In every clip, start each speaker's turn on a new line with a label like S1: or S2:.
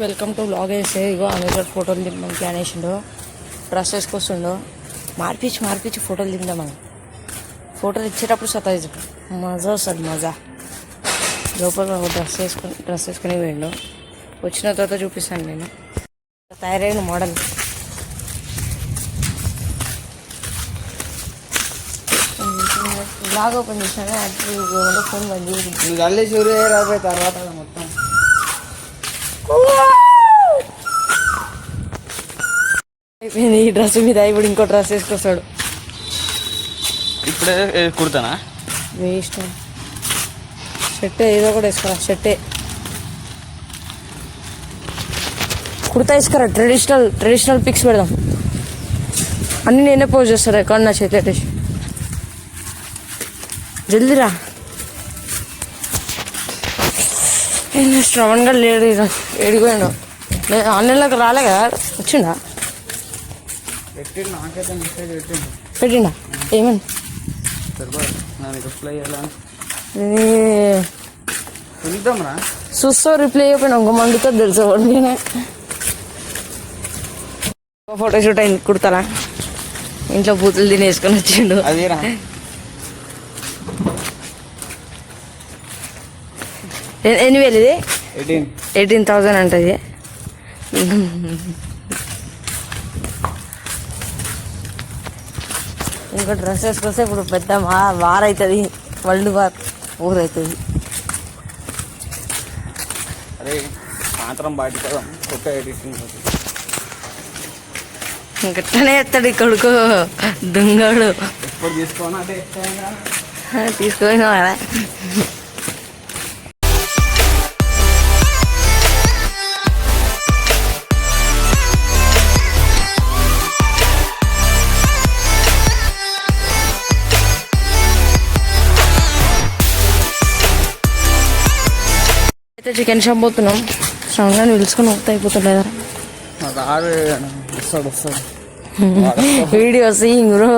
S1: Welcome to vlog. వేస్తే ఇగో Amazon ఫోటోలు దింపడం plan వేసిండు. డ్రెస్ వేసుకొస్తుండో మార్పించి ఫోటోలు దిందాం. మనం ఫోటోలు ఇచ్చేటప్పుడు సతాయిజు మజా వస్తుంది. మజా లోపల డ్రెస్ వేసుకుని పోయిండు. వచ్చిన తర్వాత చూపిస్తాను. నేను తయారైన మోడల్ బ్లాగ్ ఓపెన్ చేశాను. యాక్చువల్గా ఫోన్ బంద్
S2: రాబోయే తర్వాత మొత్తం
S1: అయిపోయింది. ఈ డ్రెస్ మీద ఇప్పుడు ఇంకో డ్రెస్ వేసుకొస్తాడు.
S2: ఇప్పుడే కుడతానా
S1: వేస్ట్ షర్ట్ ఏదో కూడా వేసుకోరా. షర్టే కుర్తా వేసుకురా. ట్రెడిషనల్ పిక్స్ పెడదాం. అన్నీ నేనే పోజ్ చేస్తాను. ఎక్కడ నా చేతి పెట్టేసి జల్దీరా. శ్రవణ్ గారు లేడు, ఏడిపోయాడు. ఆన్లైన్లోకి రాలే కదా, వచ్చిండా? పెట్టిండా? ఏమని చూస్తా రిప్లై అయిపోయినా ఇంకో మండుతో తెలుసా. నేనే ఫోటోషూట్ అయింది. కుడతారా? ఇంట్లో బూతులు తినేసుకొని వచ్చిండు. ఎన్ని వేలు ఇది? 18,000 అంటది. ఇంకో డ్రెస్ వేసుకొస్తే ఇప్పుడు పెద్ద వార్ అవుతుంది. వరల్డ్ వార్ ఊరవుతుంది.
S2: అరే సాయంత్రం బయట కొత్త ఎడిటింగ్
S1: ఇంకనే ఎత్తాడు కొడుకు దుంగడు.
S2: ఎప్పుడు తీసుకోనా
S1: తీసుకుపోయినా కదా. అయితే చికెన్ షాప్ పోతున్నాం. శ్రవణ్ పిలుచుకొని వస్తే అయిపోతుండే వీడియో సీయింగ్ బ్రో.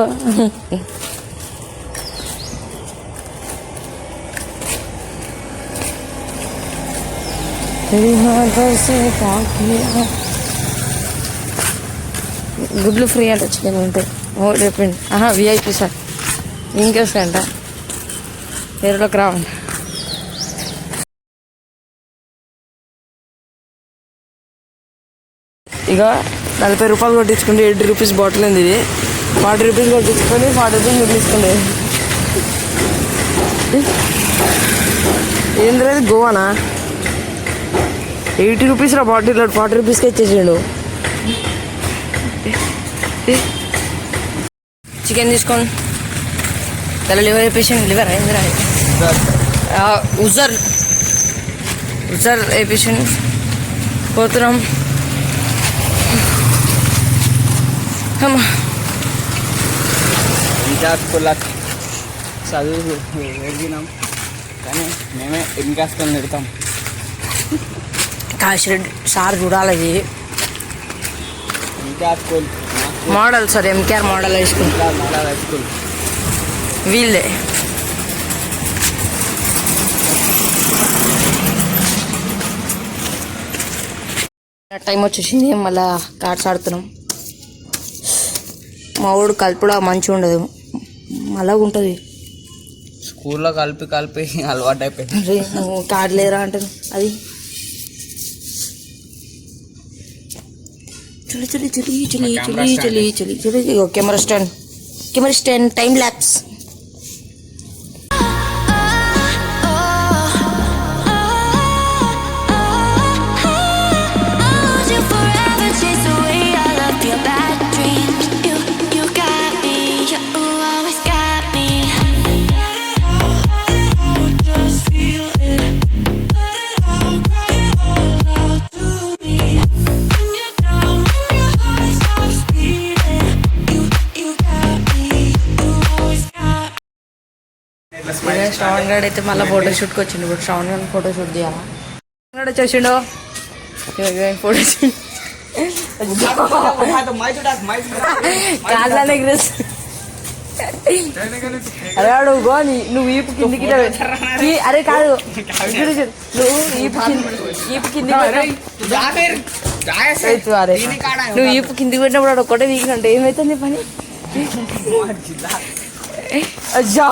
S1: గుడ్లు ఫ్రీ అంట చికెన్ ఉంటే. చెప్పింది. VIP sir ఇంకేస్తంట. వేరేలోకి రావండి. ఇక 40 రూపాయలు కొట్టించుకుంటే 80 రూపీస్ బాటిల్ ఉంది. ఇది 40 రూపీస్ కొట్టించుకొని 40 రూపీస్ కొట్టించుకుంది. ఏం లేదు గోవానా? 80 రూపీస్ రా బాటిల్. 40 రూపీస్కి ఇచ్చేసాడు. చికెన్ తీసుకోండి. తెల్ల లివర్ వేపేసాను. లివర్ ఏందిరా? ఉజర్ వేపేసాను. పోతున్నాం.
S2: ఇంకా చదువు ఎదిగినాం కానీ మేమే ఇంకాసుకొని పెడతాం.
S1: కాశీరెడ్డి సార్ చూడాలి. ఇది
S2: ఇంకా school
S1: model sir. MKR model high school.
S2: Model high school
S1: వీళ్ళే. టైం వచ్చేసింది. మళ్ళా కార్డ్స్ ఆడుతున్నాం. మా ఊడు కలుపుడా మంచిగా ఉండదు. మళ్ళా ఉంటుంది.
S2: స్కూల్లో కలిపి అలవాటు అయిపోయింది.
S1: కార్డు లేరా అంటాను. అది చలి. Camera stand time lapse. Shravan గడ్ అయితే మళ్ళీ ఫోటోషూట్కి వచ్చిండు. ఇప్పుడు శ్రవణ్ గడ్ ఫోటోషూట్ చేయాలా? శ్రవణ్ గడ్ వచ్చేసిండు. ఫోటోషూట్ కాళ్ళనే అరే వాడు గో నువ్వు ఈపు కిందికి అరే కాదు చూడు చూడు నువ్వు ఈపు కిందికి అరే నువ్వు ఈపు కిందికి పెట్టినప్పుడు వాడు ఒక్కటే వీకినంటే ఏమవుతుంది పని అజ్జా